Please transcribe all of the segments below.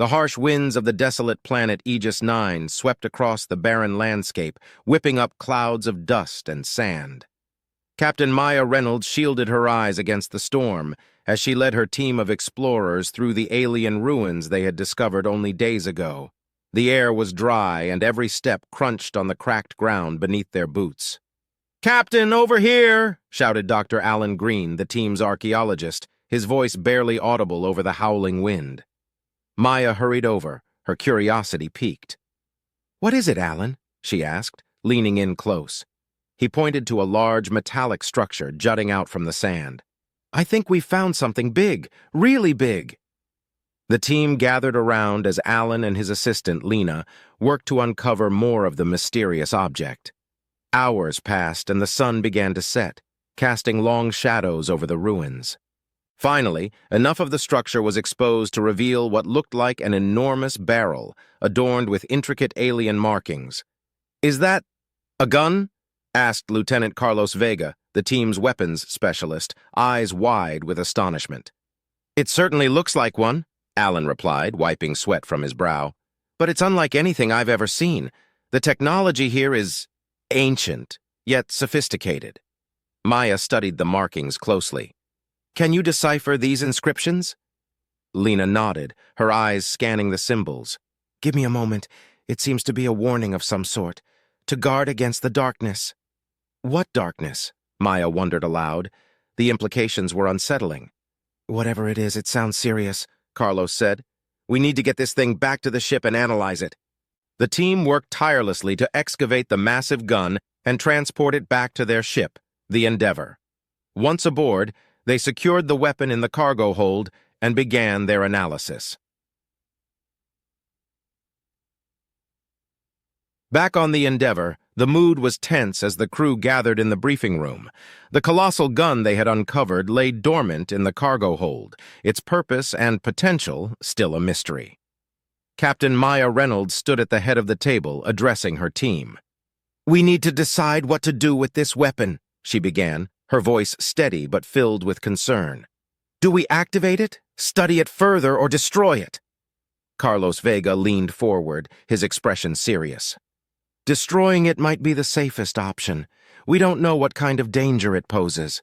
The harsh winds of the desolate planet Aegis 9 swept across the barren landscape, whipping up clouds of dust and sand. Captain Maya Reynolds shielded her eyes against the storm as she led her team of explorers through the alien ruins they had discovered only days ago. The air was dry, and every step crunched on the cracked ground beneath their boots. "Captain, over here!" shouted Dr. Alan Green, the team's archaeologist, his voice barely audible over the howling wind. Maya hurried over, her curiosity piqued. "What is it, Alan?" she asked, leaning in close. He pointed to a large metallic structure jutting out from the sand. "I think we've found something big, really big." The team gathered around as Alan and his assistant, Lena, worked to uncover more of the mysterious object. Hours passed and the sun began to set, casting long shadows over the ruins. Finally, enough of the structure was exposed to reveal what looked like an enormous barrel, adorned with intricate alien markings. "Is that a gun?" asked Lieutenant Carlos Vega, the team's weapons specialist, eyes wide with astonishment. "It certainly looks like one," Alan replied, wiping sweat from his brow. "But it's unlike anything I've ever seen. The technology here is ancient, yet sophisticated." Maya studied the markings closely. "Can you decipher these inscriptions?" Lena nodded, her eyes scanning the symbols. "Give me a moment. It seems to be a warning of some sort. To guard against the darkness." "What darkness?" Maya wondered aloud. The implications were unsettling. "Whatever it is, it sounds serious," Carlos said. "We need to get this thing back to the ship and analyze it." The team worked tirelessly to excavate the massive gun and transport it back to their ship, the Endeavor. Once aboard, they secured the weapon in the cargo hold and began their analysis. Back on the Endeavor, the mood was tense as the crew gathered in the briefing room. The colossal gun they had uncovered lay dormant in the cargo hold, its purpose and potential still a mystery. Captain Maya Reynolds stood at the head of the table, addressing her team. "We need to decide what to do with this weapon," she began, her voice steady but filled with concern. "Do we activate it, study it further, or destroy it?" Carlos Vega leaned forward, his expression serious. "Destroying it might be the safest option. We don't know what kind of danger it poses."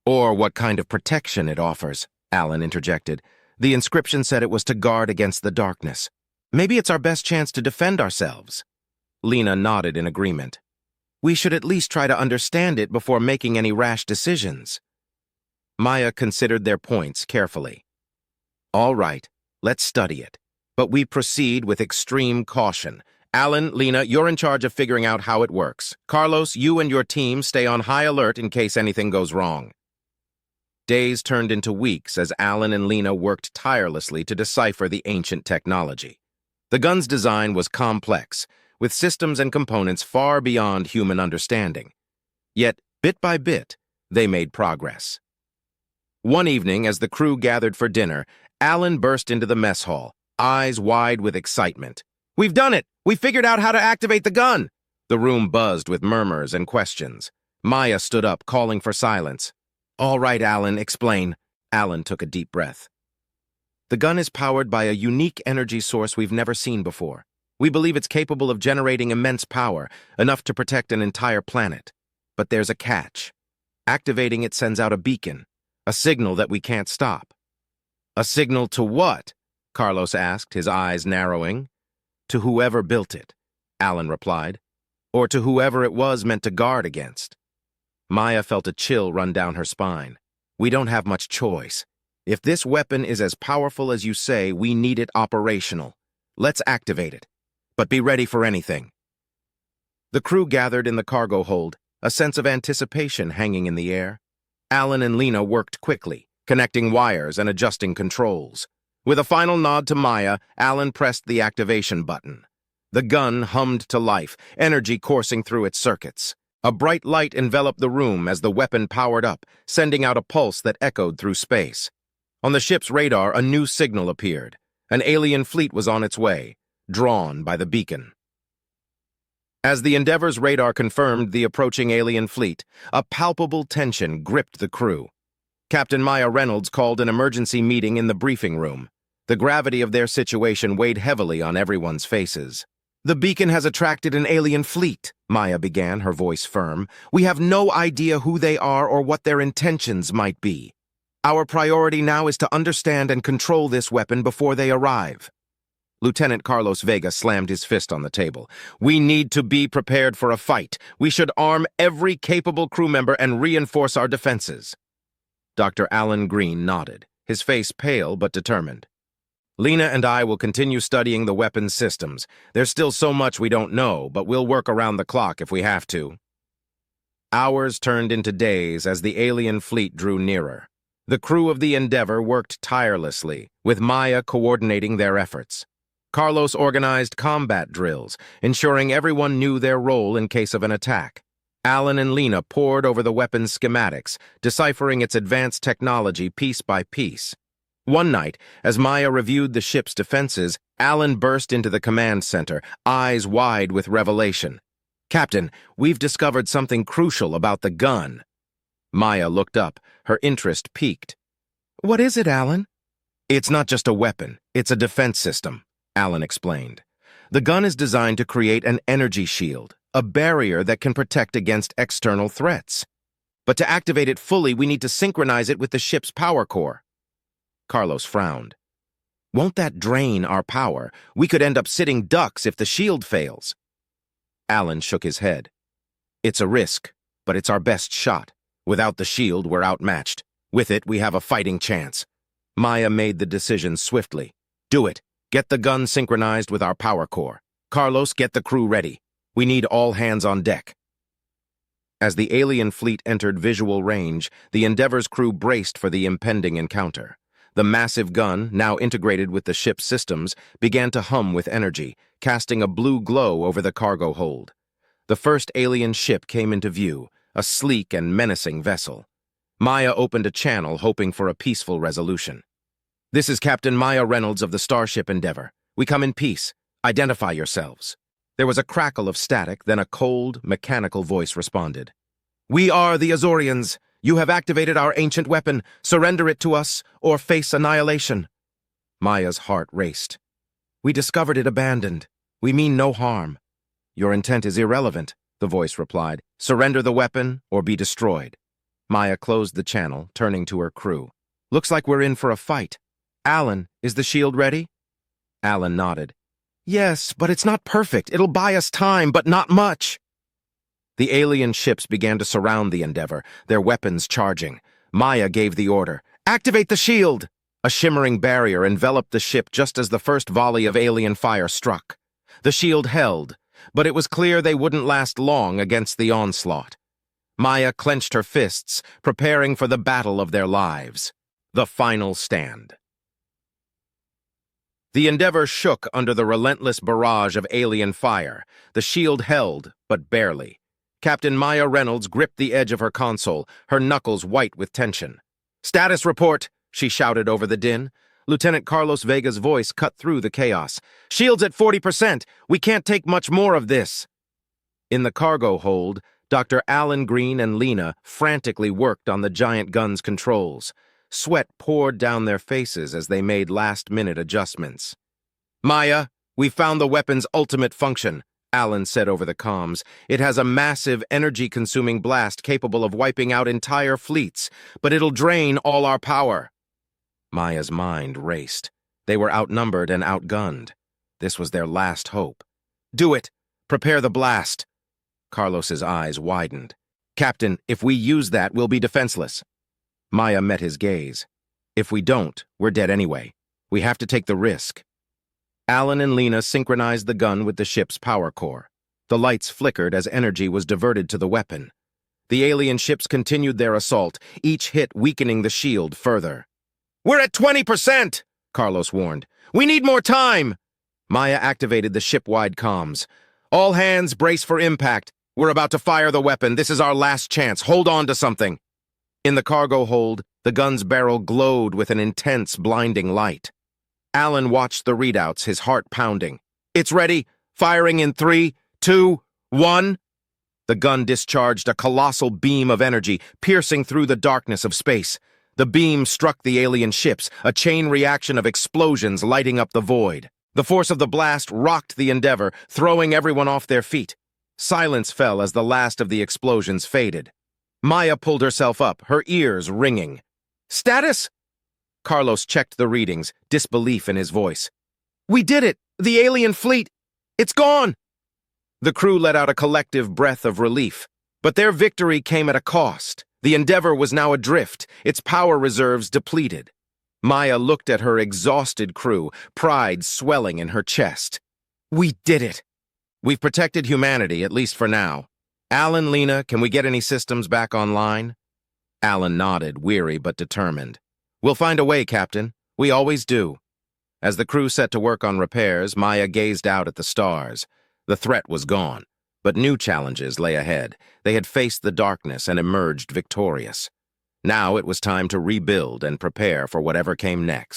"Or what kind of protection it offers," Alan interjected. "The inscription said it was to guard against the darkness. Maybe it's our best chance to defend ourselves." Lena nodded in agreement. "We should at least try to understand it before making any rash decisions." Maya considered their points carefully. "All right, let's study it. But we proceed with extreme caution. Alan, Lena, you're in charge of figuring out how it works. Carlos, you and your team stay on high alert in case anything goes wrong." Days turned into weeks as Alan and Lena worked tirelessly to decipher the ancient technology. The gun's design was complex, with systems and components far beyond human understanding. Yet, bit by bit, they made progress. One evening, as the crew gathered for dinner, Alan burst into the mess hall, eyes wide with excitement. "We've done it! We figured out how to activate the gun!" The room buzzed with murmurs and questions. Maya stood up, calling for silence. "All right, Alan, explain." Alan took a deep breath. "The gun is powered by a unique energy source we've never seen before. We believe it's capable of generating immense power, enough to protect an entire planet. But there's a catch. Activating it sends out a beacon, a signal that we can't stop." "A signal to what?" Carlos asked, his eyes narrowing. "To whoever built it," Alan replied. "Or to whoever it was meant to guard against." Maya felt a chill run down her spine. "We don't have much choice. If this weapon is as powerful as you say, we need it operational. Let's activate it. But be ready for anything." The crew gathered in the cargo hold, a sense of anticipation hanging in the air. Alan and Lena worked quickly, connecting wires and adjusting controls. With a final nod to Maya, Alan pressed the activation button. The gun hummed to life, energy coursing through its circuits. A bright light enveloped the room as the weapon powered up, sending out a pulse that echoed through space. On the ship's radar, a new signal appeared. An alien fleet was on its way, drawn by the beacon. As the Endeavor's radar confirmed the approaching alien fleet, a palpable tension gripped the crew. Captain Maya Reynolds called an emergency meeting in the briefing room. The gravity of their situation weighed heavily on everyone's faces. "The beacon has attracted an alien fleet," Maya began, her voice firm. "We have no idea who they are or what their intentions might be. Our priority now is to understand and control this weapon before they arrive." Lieutenant Carlos Vega slammed his fist on the table. "We need to be prepared for a fight. We should arm every capable crew member and reinforce our defenses." Dr. Alan Green nodded, his face pale but determined. "Lena and I will continue studying the weapons systems. There's still so much we don't know, but we'll work around the clock if we have to." Hours turned into days as the alien fleet drew nearer. The crew of the Endeavor worked tirelessly, with Maya coordinating their efforts. Carlos organized combat drills, ensuring everyone knew their role in case of an attack. Alan and Lena pored over the weapon's schematics, deciphering its advanced technology piece by piece. One night, as Maya reviewed the ship's defenses, Alan burst into the command center, eyes wide with revelation. "Captain, we've discovered something crucial about the gun." Maya looked up, her interest piqued. "What is it, Alan?" "It's not just a weapon, it's a defense system," Alan explained. "The gun is designed to create an energy shield, a barrier that can protect against external threats. But to activate it fully, we need to synchronize it with the ship's power core." Carlos frowned. "Won't that drain our power? We could end up sitting ducks if the shield fails." Alan shook his head. "It's a risk, but it's our best shot. Without the shield, we're outmatched. With it, we have a fighting chance." Maya made the decision swiftly. "Do it. Get the gun synchronized with our power core. Carlos, get the crew ready. We need all hands on deck." As the alien fleet entered visual range, the Endeavor's crew braced for the impending encounter. The massive gun, now integrated with the ship's systems, began to hum with energy, casting a blue glow over the cargo hold. The first alien ship came into view, a sleek and menacing vessel. Maya opened a channel, hoping for a peaceful resolution. "This is Captain Maya Reynolds of the Starship Endeavor. We come in peace. Identify yourselves." There was a crackle of static, then a cold, mechanical voice responded. "We are the Azorians. You have activated our ancient weapon. Surrender it to us, or face annihilation." Maya's heart raced. "We discovered it abandoned. We mean no harm." "Your intent is irrelevant," the voice replied. "Surrender the weapon, or be destroyed." Maya closed the channel, turning to her crew. "Looks like we're in for a fight. Alan, is the shield ready?" Alan nodded. "Yes, but it's not perfect. It'll buy us time, but not much." The alien ships began to surround the Endeavor, their weapons charging. Maya gave the order, "Activate the shield!" A shimmering barrier enveloped the ship just as the first volley of alien fire struck. The shield held, but it was clear they wouldn't last long against the onslaught. Maya clenched her fists, preparing for the battle of their lives. The final stand. The Endeavor shook under the relentless barrage of alien fire. The shield held, but barely. Captain Maya Reynolds gripped the edge of her console, her knuckles white with tension. "Status report," she shouted over the din. Lieutenant Carlos Vega's voice cut through the chaos. "Shield's at 40%. We can't take much more of this." In the cargo hold, Dr. Alan Green and Lena frantically worked on the giant gun's controls. Sweat poured down their faces as they made last-minute adjustments. "Maya, we found the weapon's ultimate function," Alan said over the comms. "It has a massive energy-consuming blast capable of wiping out entire fleets, but it'll drain all our power." Maya's mind raced. They were outnumbered and outgunned. This was their last hope. "Do it! Prepare the blast!" Carlos's eyes widened. "Captain, if we use that, we'll be defenseless." Maya met his gaze. "If we don't, we're dead anyway. We have to take the risk." Alan and Lena synchronized the gun with the ship's power core. The lights flickered as energy was diverted to the weapon. The alien ships continued their assault, each hit weakening the shield further. "We're at 20%, Carlos warned. "We need more time." Maya activated the ship-wide comms. "All hands brace for impact. We're about to fire the weapon. This is our last chance. Hold on to something." In the cargo hold, the gun's barrel glowed with an intense, blinding light. Alan watched the readouts, his heart pounding. "It's ready. Firing in 3, 2, 1. The gun discharged a colossal beam of energy, piercing through the darkness of space. The beam struck the alien ships, a chain reaction of explosions lighting up the void. The force of the blast rocked the Endeavor, throwing everyone off their feet. Silence fell as the last of the explosions faded. Maya pulled herself up, her ears ringing. "Status?" Carlos checked the readings, disbelief in his voice. "We did it! The alien fleet! It's gone!" The crew let out a collective breath of relief. But their victory came at a cost. The Endeavor was now adrift, its power reserves depleted. Maya looked at her exhausted crew, pride swelling in her chest. "We did it! We've protected humanity, at least for now. Alan, Lena, can we get any systems back online?" Alan nodded, weary but determined. "We'll find a way, Captain. We always do." As the crew set to work on repairs, Maya gazed out at the stars. The threat was gone, but new challenges lay ahead. They had faced the darkness and emerged victorious. Now it was time to rebuild and prepare for whatever came next.